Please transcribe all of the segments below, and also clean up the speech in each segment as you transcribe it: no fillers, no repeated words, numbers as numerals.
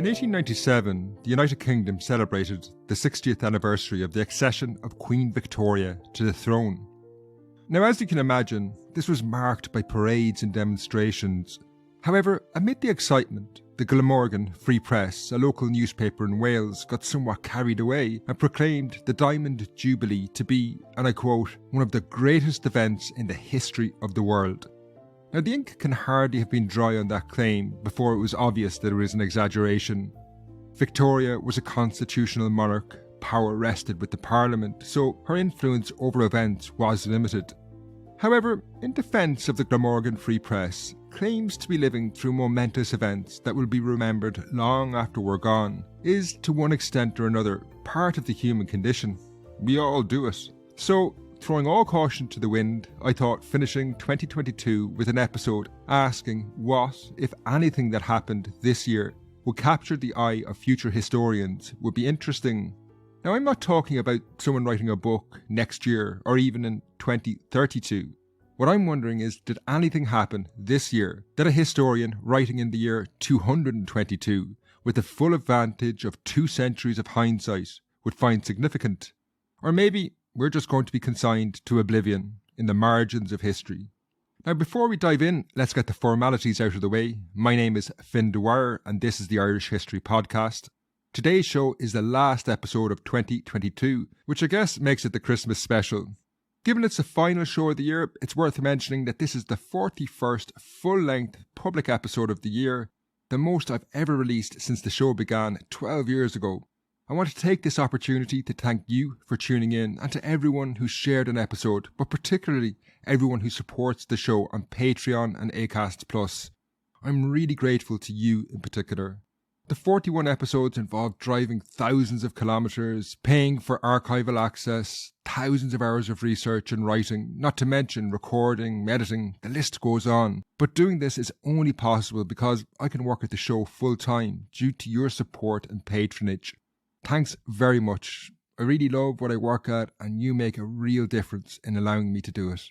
In 1897, the United Kingdom celebrated the 60th anniversary of the accession of Queen Victoria to the throne. Now, as you can imagine, this was marked by parades and demonstrations. However, amid the excitement, the Glamorgan Free Press, a local newspaper in Wales, got somewhat carried away and proclaimed the Diamond Jubilee to be, and I quote, one of the greatest events in the history of the world. Now, the ink can hardly have been dry on that claim before it was obvious that it was an exaggeration. Victoria was a constitutional monarch, power rested with the Parliament, so her influence over events was limited. However, in defence of the Glamorgan Free Press, claims to be living through momentous events that will be remembered long after we're gone is, to one extent or another, part of the human condition. We all do it. So, throwing all caution to the wind, I thought finishing 2022 with an episode asking what, if anything that happened this year, would capture the eye of future historians would be interesting. Now, I'm not talking about someone writing a book next year or even in 2032. What I'm wondering is, did anything happen this year that a historian writing in the year 222 with the full advantage of 2 centuries of hindsight would find significant? Or maybe we're just going to be consigned to oblivion in the margins of history. Now, before we dive in, let's get the formalities out of the way. My name is Finn Dwyer and this is the Irish History Podcast. Today's show is the last episode of 2022, which I guess makes it the Christmas special. Given it's the final show of the year, it's worth mentioning that this is the 41st full-length public episode of the year, the most I've ever released since the show began 12 years ago. I want to take this opportunity to thank you for tuning in and to everyone who shared an episode, but particularly everyone who supports the show on Patreon and Acast+. I'm really grateful to you in particular. The 41 episodes involved driving thousands of kilometres, paying for archival access, thousands of hours of research and writing, not to mention recording, editing, the list goes on. But doing this is only possible because I can work at the show full time due to your support and patronage. Thanks very much. I really love what I work at and you make a real difference in allowing me to do it.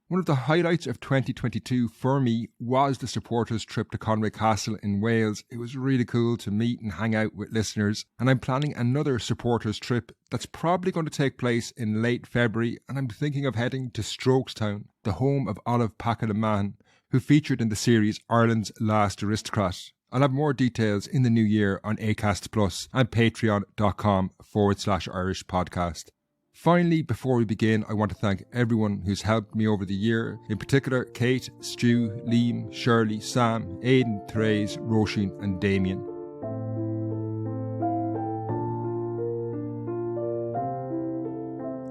One of the highlights of 2022 for me was the supporters trip to Conway Castle in Wales. It was really cool to meet and hang out with listeners, and I'm planning another supporters trip that's probably going to take place in late February, and I'm thinking of heading to Strokestown, the home of Olive Packenham, who featured in the series Ireland's Last Aristocrat. I'll have more details in the new year on Acast Plus and patreon.com/Irish podcast. Finally, before we begin, I want to thank everyone who's helped me over the year, in particular Kate, Stu, Liam, Shirley, Sam, Aidan, Therese, Roisin and Damien.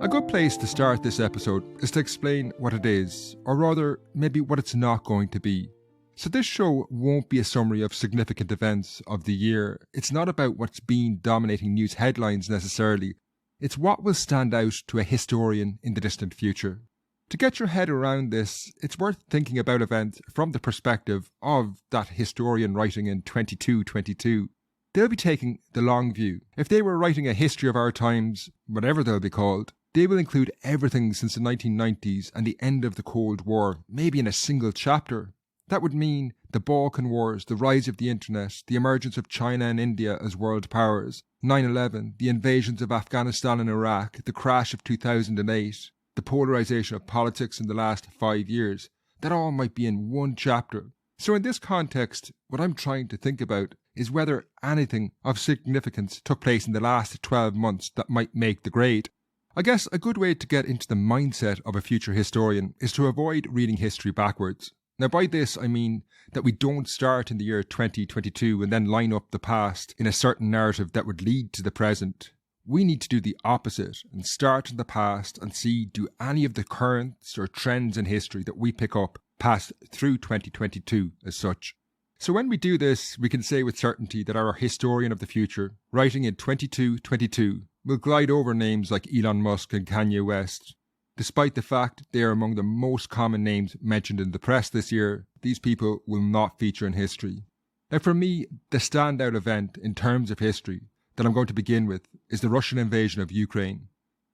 A good place to start this episode is to explain what it is, or rather, maybe what it's not going to be. So this show won't be a summary of significant events of the year. It's not about what's been dominating news headlines necessarily. It's what will stand out to a historian in the distant future. To get your head around this, it's worth thinking about events from the perspective of that historian writing in 2222. They'll be taking the long view. If they were writing a history of our times, whatever they'll be called, they will include everything since the 1990s and the end of the Cold War, maybe in a single chapter. That would mean the Balkan Wars, the rise of the internet, the emergence of China and India as world powers, 9/11, the invasions of Afghanistan and Iraq, the crash of 2008, the polarisation of politics in the last 5 years. That all might be in one chapter. So in this context, what I'm trying to think about is whether anything of significance took place in the last 12 months that might make the grade. I guess a good way to get into the mindset of a future historian is to avoid reading history backwards. Now, by this, I mean that we don't start in the year 2022 and then line up the past in a certain narrative that would lead to the present. We need to do the opposite and start in the past and see, do any of the currents or trends in history that we pick up pass through 2022 as such. So when we do this, we can say with certainty that our historian of the future, writing in 2222, will glide over names like Elon Musk and Kanye West. Despite the fact they are among the most common names mentioned in the press this year, these people will not feature in history. Now for me, the standout event in terms of history that I'm going to begin with is the Russian invasion of Ukraine.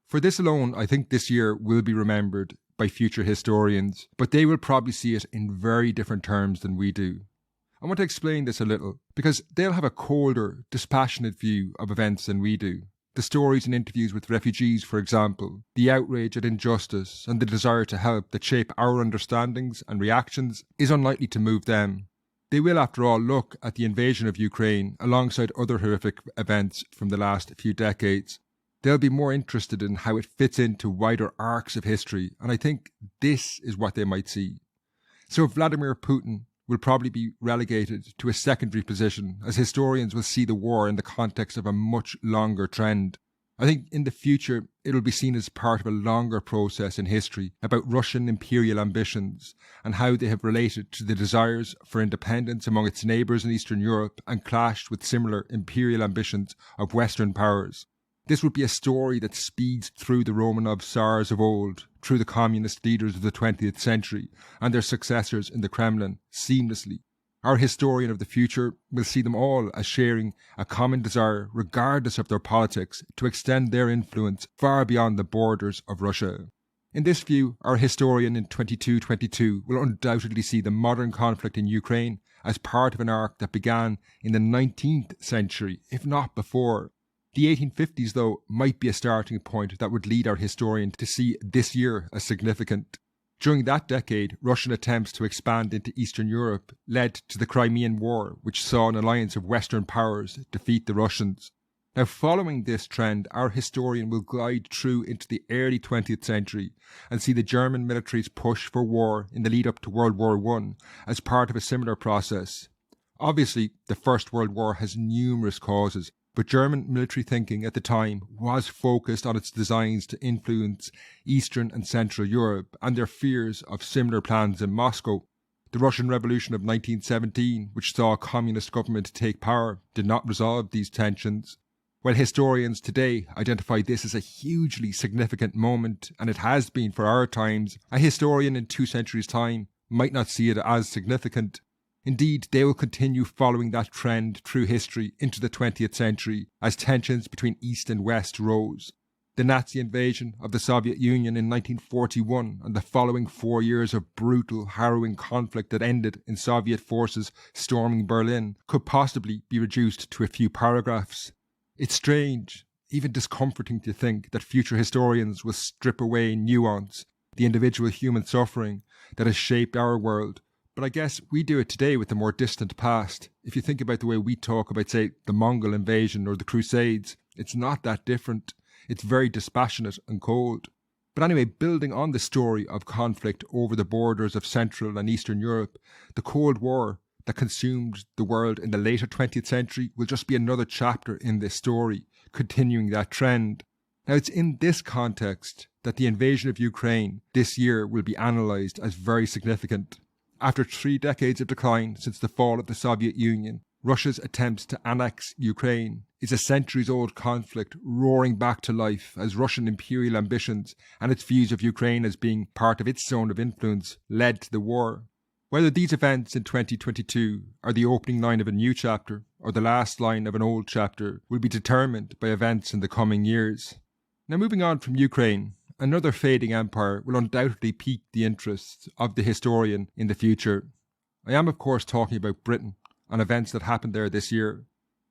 For this alone, I think this year will be remembered by future historians, but they will probably see it in very different terms than we do. I want to explain this a little, because they'll have a colder, dispassionate view of events than we do. The stories and interviews with refugees, for example, the outrage at injustice and the desire to help that shape our understandings and reactions is unlikely to move them. They will, after all, look at the invasion of Ukraine alongside other horrific events from the last few decades. They'll be more interested in how it fits into wider arcs of history, and I think this is what they might see. So Vladimir Putin will probably be relegated to a secondary position, as historians will see the war in the context of a much longer trend. I think in the future it'll be seen as part of a longer process in history about Russian imperial ambitions and how they have related to the desires for independence among its neighbours in Eastern Europe and clashed with similar imperial ambitions of Western powers. This would be a story that speeds through the Romanov Tsars of old, through the communist leaders of the 20th century and their successors in the Kremlin, seamlessly. Our historian of the future will see them all as sharing a common desire, regardless of their politics, to extend their influence far beyond the borders of Russia. In this view, our historian in 2222 will undoubtedly see the modern conflict in Ukraine as part of an arc that began in the 19th century, if not before. The 1850s, though, might be a starting point that would lead our historian to see this year as significant. During that decade, Russian attempts to expand into Eastern Europe led to the Crimean War, which saw an alliance of Western powers defeat the Russians. Now, following this trend, our historian will glide through into the early 20th century and see the German military's push for war in the lead-up to World War I as part of a similar process. Obviously, the First World War has numerous causes, but German military thinking at the time was focused on its designs to influence Eastern and Central Europe and their fears of similar plans in Moscow. The Russian Revolution of 1917, which saw a communist government take power, did not resolve these tensions. While historians today identify this as a hugely significant moment, and it has been for our times, a historian in 2 centuries' time might not see it as significant. Indeed, they will continue following that trend through history into the 20th century as tensions between East and West rose. The Nazi invasion of the Soviet Union in 1941 and the following 4 years of brutal, harrowing conflict that ended in Soviet forces storming Berlin could possibly be reduced to a few paragraphs. It's strange, even discomforting to think that future historians will strip away nuance, the individual human suffering that has shaped our world. But I guess we do it today with the more distant past. If you think about the way we talk about, say, the Mongol invasion or the Crusades, it's not that different. It's very dispassionate and cold. But anyway, building on the story of conflict over the borders of Central and Eastern Europe, the Cold War that consumed the world in the later 20th century will just be another chapter in this story, continuing that trend. Now, it's in this context that the invasion of Ukraine this year will be analysed as very significant. After 3 decades of decline since the fall of the Soviet Union, Russia's attempts to annex Ukraine is a centuries-old conflict roaring back to life as Russian imperial ambitions and its views of Ukraine as being part of its zone of influence led to the war. Whether these events in 2022 are the opening line of a new chapter or the last line of an old chapter will be determined by events in the coming years. Now, moving on from Ukraine, another fading empire will undoubtedly pique the interests of the historian in the future. I am, of course, talking about Britain and events that happened there this year.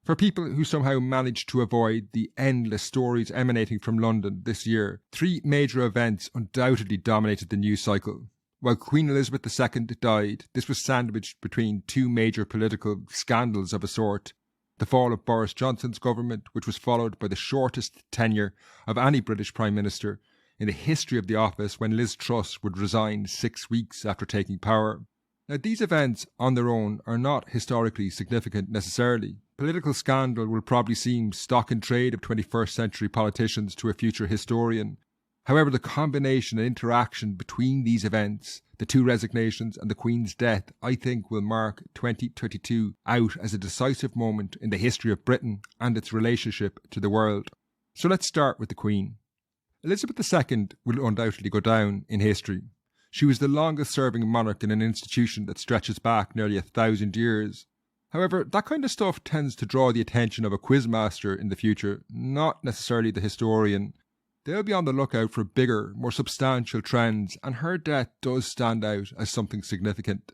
For people who somehow managed to avoid the endless stories emanating from London this year, 3 major events undoubtedly dominated the news cycle. While Queen Elizabeth II died, this was sandwiched between 2 major political scandals of a sort. The fall of Boris Johnson's government, which was followed by the shortest tenure of any British Prime Minister in the history of the office, when Liz Truss would resign 6 weeks after taking power. Now, these events on their own are not historically significant necessarily. Political scandal will probably seem stock in trade of 21st century politicians to a future historian. However, the combination and interaction between these events, the 2 resignations and the Queen's death, I think will mark 2022 out as a decisive moment in the history of Britain and its relationship to the world. So let's start with the Queen. Elizabeth II will undoubtedly go down in history. She was the longest-serving monarch in an institution that stretches back nearly 1,000 years. However, that kind of stuff tends to draw the attention of a quizmaster in the future, not necessarily the historian. They'll be on the lookout for bigger, more substantial trends, and her death does stand out as something significant.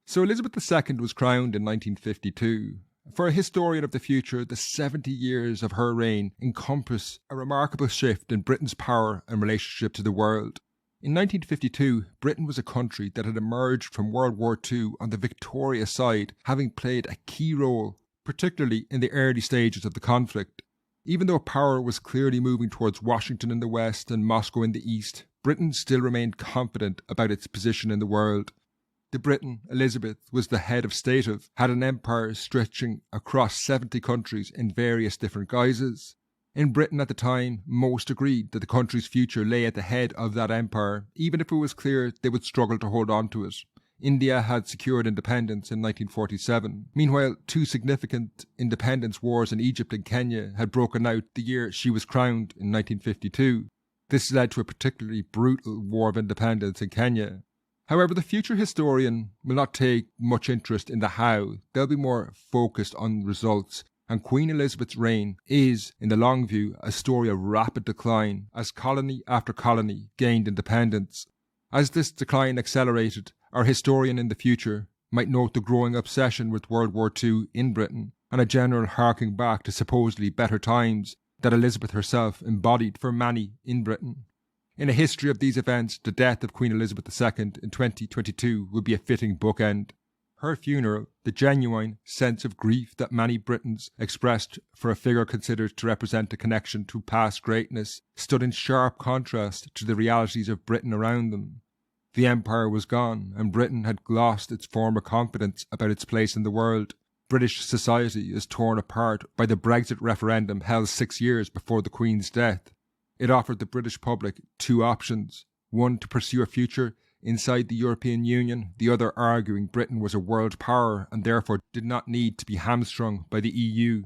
So Elizabeth II was crowned in 1952. For a historian of the future, the 70 years of her reign encompass a remarkable shift in Britain's power and relationship to the world. In 1952, Britain was a country that had emerged from World War II on the victorious side, having played a key role, particularly in the early stages of the conflict. Even though power was clearly moving towards Washington in the west and Moscow in the east, Britain still remained confident about its position in the world. The Britain Elizabeth was the head of state of had an empire stretching across 70 countries in various different guises. In Britain at the time, most agreed that the country's future lay at the head of that empire, even if it was clear they would struggle to hold on to it. India had secured independence in 1947. Meanwhile, two significant independence wars in Egypt and Kenya had broken out the year she was crowned in 1952. This led to a particularly brutal war of independence in Kenya. However, the future historian will not take much interest in the how. They'll be more focused on results. And Queen Elizabeth's reign is, in the long view, a story of rapid decline as colony after colony gained independence. As this decline accelerated, our historian in the future might note the growing obsession with World War II in Britain and a general harking back to supposedly better times that Elizabeth herself embodied for many in Britain. In a history of these events, the death of Queen Elizabeth II in 2022 would be a fitting bookend. Her funeral, the genuine sense of grief that many Britons expressed for a figure considered to represent a connection to past greatness, stood in sharp contrast to the realities of Britain around them. The empire was gone, and Britain had lost its former confidence about its place in the world. British society is torn apart by the Brexit referendum held 6 years before the Queen's death. It offered the British public two options: one, to pursue a future inside the European Union, the other arguing Britain was a world power and therefore did not need to be hamstrung by the EU.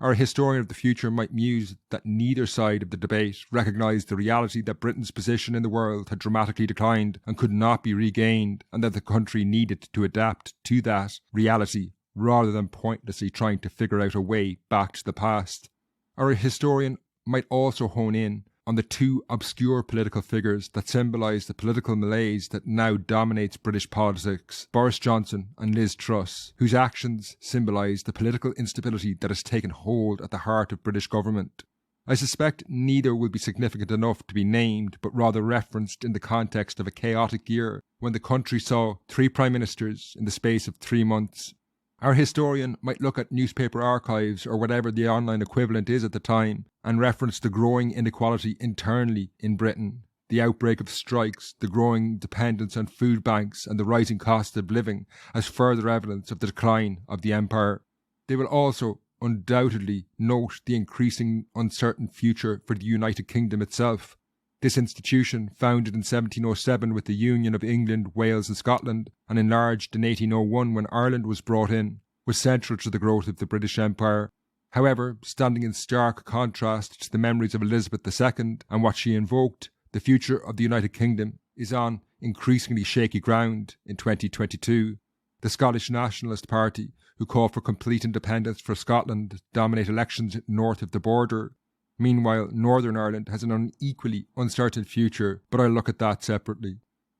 Our historian of the future might muse that neither side of the debate recognised the reality that Britain's position in the world had dramatically declined and could not be regained, and that the country needed to adapt to that reality rather than pointlessly trying to figure out a way back to the past. Our historian might also hone in on the two obscure political figures that symbolise the political malaise that now dominates British politics, Boris Johnson and Liz Truss, whose actions symbolise the political instability that has taken hold at the heart of British government. I suspect neither will be significant enough to be named, but rather referenced in the context of a chaotic year when the country saw 3 prime ministers in the space of 3 months. Our historian might look at newspaper archives or whatever the online equivalent is at the time and reference the growing inequality internally in Britain, the outbreak of strikes, the growing dependence on food banks and the rising cost of living as further evidence of the decline of the empire. They will also undoubtedly note the increasing uncertain future for the United Kingdom itself. This institution, founded in 1707 with the Union of England, Wales and Scotland, and enlarged in 1801 when Ireland was brought in, was central to the growth of the British Empire. However, standing in stark contrast to the memories of Elizabeth II and what she invoked, the future of the United Kingdom is on increasingly shaky ground in 2022. The Scottish Nationalist Party, who call for complete independence for Scotland, dominate elections north of the border. Meanwhile, Northern Ireland has an unequally uncertain future, but I'll look at that separately.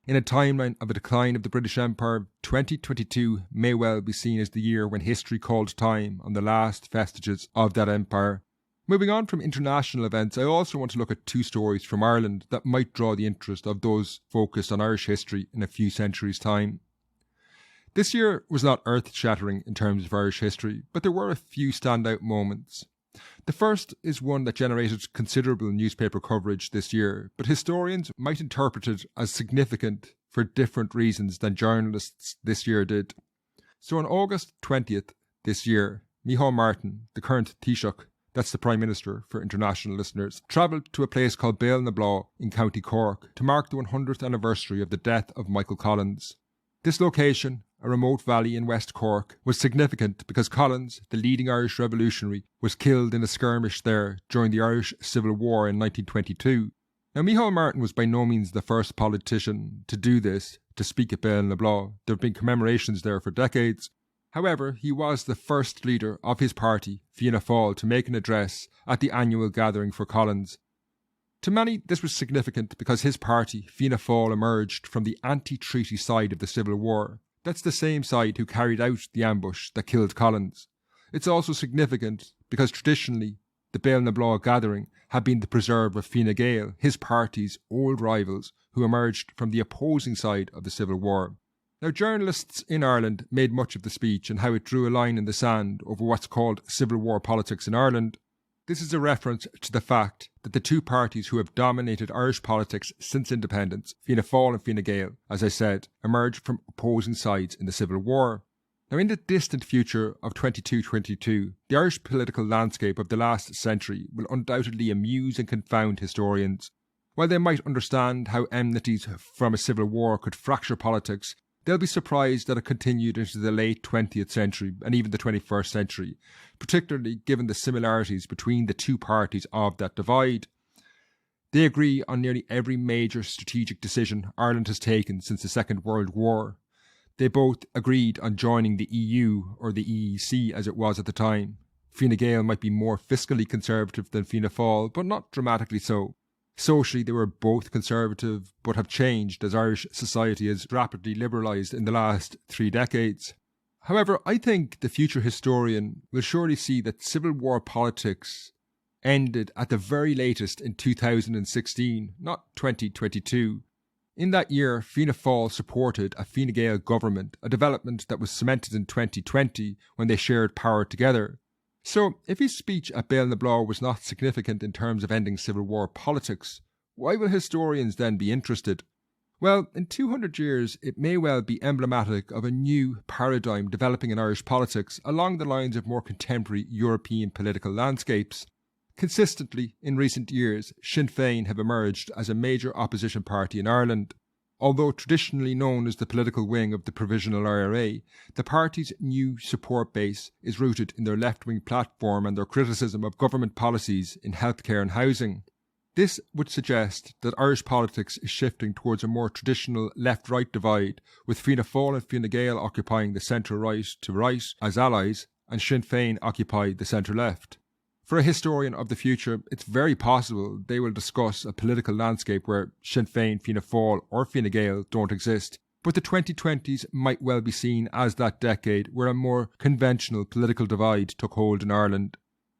In a timeline of a decline of the British Empire, 2022 may well be seen as the year when history called time on the last vestiges of that empire. Moving on from international events, I also want to look at 2 stories from Ireland that might draw the interest of those focused on Irish history in a few centuries' time. This year was not earth-shattering in terms of Irish history, but there were a few standout moments. The first is one that generated considerable newspaper coverage this year, but historians might interpret it as significant for different reasons than journalists this year did. So on August 20th this year, Micheál Martin, the current Taoiseach, that's the Prime Minister for international listeners, travelled to a place called Béal-na-Blá in County Cork to mark the 100th anniversary of the death of Michael Collins. This location, a remote valley in West Cork, was significant because Collins, the leading Irish revolutionary, was killed in a skirmish there during the Irish Civil War in 1922. Now, Micheál Martin was by no means the first politician to do this, to speak at Béal-na-Blá. There have been commemorations there for decades. However, he was the first leader of his party, Fianna Fáil, to make an address at the annual gathering for Collins. To many, this was significant because his party, Fianna Fáil, emerged from the anti-treaty side of the Civil War. That's the same side who carried out the ambush that killed Collins. It's also significant because traditionally the Béal na Blá gathering had been the preserve of Fine Gael, his party's old rivals who emerged from the opposing side of the Civil War. Now, journalists in Ireland made much of the speech and how it drew a line in the sand over what's called Civil War politics in Ireland. This is a reference to the fact that the two parties who have dominated Irish politics since independence, Fianna Fáil and Fine Gael, as I said, emerged from opposing sides in the Civil War. Now, in the distant future of 2222, the Irish political landscape of the last century will undoubtedly amuse and confound historians. While they might understand how enmities from a civil war could fracture politics, they'll be surprised that it continued into the late 20th century and even the 21st century, particularly given the similarities between the two parties of that divide. They agree on nearly every major strategic decision Ireland has taken since the Second World War. They both agreed on joining the EU, or the EEC as it was at the time. Fine Gael might be more fiscally conservative than Fianna Fáil, but not dramatically so. Socially, they were both conservative, but have changed as Irish society has rapidly liberalised in the last 3 decades. However, I think the future historian will surely see that Civil War politics ended at the very latest in 2016, not 2022. In that year, Fianna Fáil supported a Fine Gael government, a development that was cemented in 2020 when they shared power together. So, if his speech at Béal na Blá was not significant in terms of ending Civil War politics, why will historians then be interested? Well, in 200 years, it may well be emblematic of a new paradigm developing in Irish politics along the lines of more contemporary European political landscapes. Consistently, in recent years, Sinn Féin have emerged as a major opposition party in Ireland. Although traditionally known as the political wing of the Provisional IRA, the party's new support base is rooted in their left-wing platform and their criticism of government policies in healthcare and housing. This would suggest that Irish politics is shifting towards a more traditional left-right divide, with Fianna Fáil and Fine Gael occupying the centre-right to right as allies, and Sinn Féin occupy the centre-left. For a historian of the future, it's very possible they will discuss a political landscape where Sinn Féin, Fianna Fáil or Fine Gael don't exist, but the 2020s might well be seen as that decade where a more conventional political divide took hold in Ireland.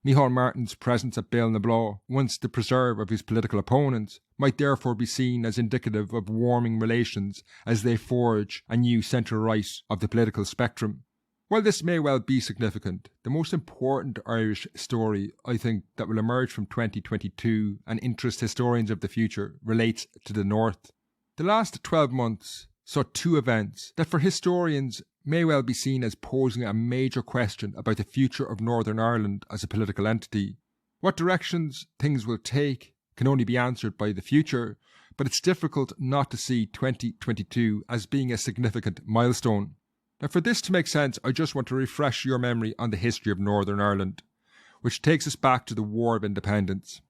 Micheál Martin's presence at Béal na Blá, once the preserve of his political opponents, might therefore be seen as indicative of warming relations as they forge a new centre-right of the political spectrum. While this may well be significant, the most important Irish story, I think, that will emerge from 2022 and interest historians of the future relates to the North. The last 12 months saw 2 events that for historians may well be seen as posing a major question about the future of Northern Ireland as a political entity. What directions things will take can only be answered by the future, but it's difficult not to see 2022 as being a significant milestone. Now, for this to make sense, I just want to refresh your memory on the history of Northern Ireland, which takes us back to the War of Independence.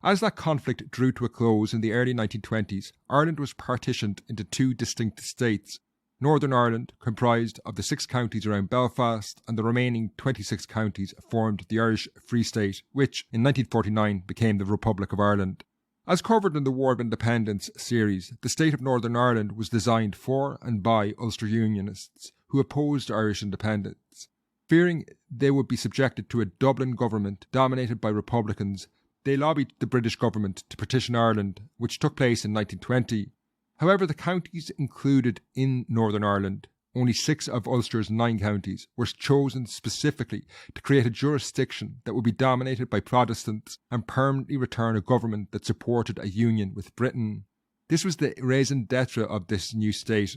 As that conflict drew to a close in the early 1920s, Ireland was partitioned into 2 distinct states. Northern Ireland, comprised of the 6 counties around Belfast, and the remaining 26 counties formed the Irish Free State, which in 1949 became the Republic of Ireland. As covered in the War of Independence series, the state of Northern Ireland was designed for and by Ulster Unionists, who opposed Irish independence. Fearing they would be subjected to a Dublin government dominated by Republicans, they lobbied the British government to partition Ireland, which took place in 1920. However, the counties included in Northern Ireland, only 6 of Ulster's 9 counties, were chosen specifically to create a jurisdiction that would be dominated by Protestants and permanently return a government that supported a union with Britain. This was the raison d'etre of this new state.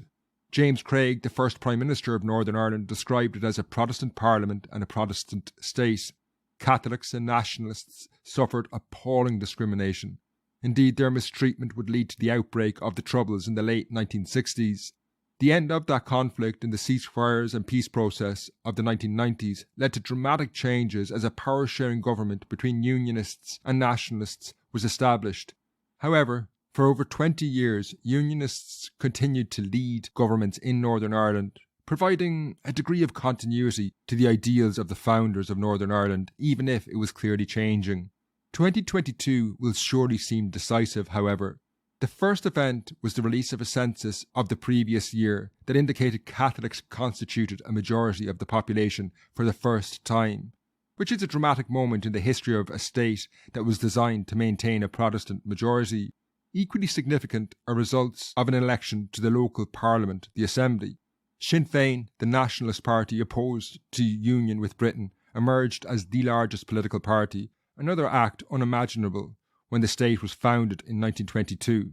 James Craig, the first Prime Minister of Northern Ireland, described it as a Protestant Parliament and a Protestant state. Catholics and nationalists suffered appalling discrimination. Indeed, their mistreatment would lead to the outbreak of the Troubles in the late 1960s. The end of that conflict in the ceasefires and peace process of the 1990s led to dramatic changes as a power-sharing government between Unionists and Nationalists was established. However, for over 20 years, Unionists continued to lead governments in Northern Ireland, providing a degree of continuity to the ideals of the founders of Northern Ireland, even if it was clearly changing. 2022 will surely seem decisive, however. The first event was the release of a census of the previous year that indicated Catholics constituted a majority of the population for the first time, which is a dramatic moment in the history of a state that was designed to maintain a Protestant majority. Equally significant are results of an election to the local parliament, the Assembly. Sinn Féin, the nationalist party opposed to union with Britain, emerged as the largest political party, another act unimaginable when the state was founded in 1922.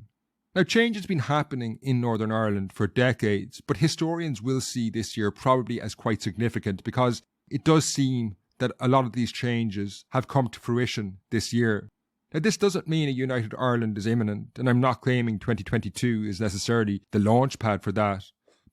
Now, change has been happening in Northern Ireland for decades, but historians will see this year probably as quite significant because it does seem that a lot of these changes have come to fruition this year. Now, this doesn't mean a united Ireland is imminent, and I'm not claiming 2022 is necessarily the launch pad for that.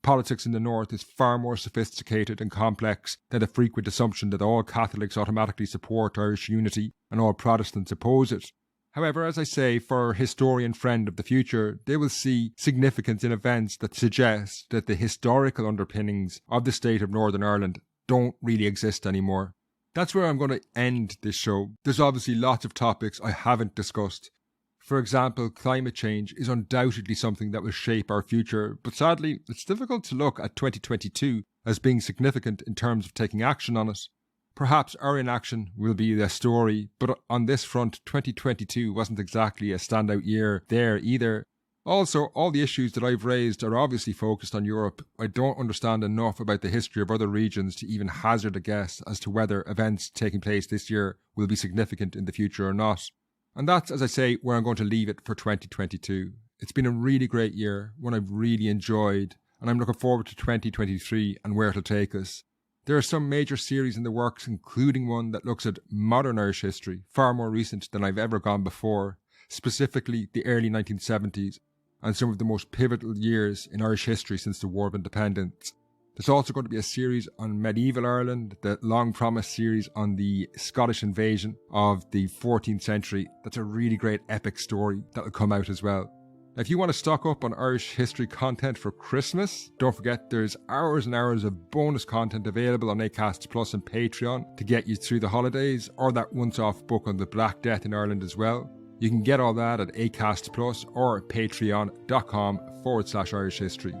Politics in the North is far more sophisticated and complex than the frequent assumption that all Catholics automatically support Irish unity and all Protestants oppose it. However, as I say, for our historian friend of the future, they will see significance in events that suggest that the historical underpinnings of the state of Northern Ireland don't really exist anymore. That's where I'm going to end this show. There's obviously lots of topics I haven't discussed. For example, climate change is undoubtedly something that will shape our future, but sadly, it's difficult to look at 2022 as being significant in terms of taking action on it. Perhaps our inaction will be the story, but on this front, 2022 wasn't exactly a standout year there either. Also, all the issues that I've raised are obviously focused on Europe. I don't understand enough about the history of other regions to even hazard a guess as to whether events taking place this year will be significant in the future or not. And that's, as I say, where I'm going to leave it for 2022. It's been a really great year, one I've really enjoyed, and I'm looking forward to 2023 and where it'll take us. There are some major series in the works, including one that looks at modern Irish history, far more recent than I've ever gone before, specifically the early 1970s, and some of the most pivotal years in Irish history since the War of Independence. There's also going to be a series on medieval Ireland, the long-promised series on the Scottish invasion of the 14th century. That's a really great epic story that will come out as well. If you want to stock up on Irish history content for Christmas, don't forget there's hours and hours of bonus content available on Acast Plus and Patreon to get you through the holidays, or that once-off book on the Black Death in Ireland as well. You can get all that at Acast Plus or patreon.com/Irish history.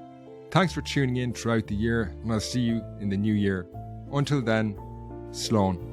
Thanks for tuning in throughout the year, and I'll see you in the new year. Until then, Slán.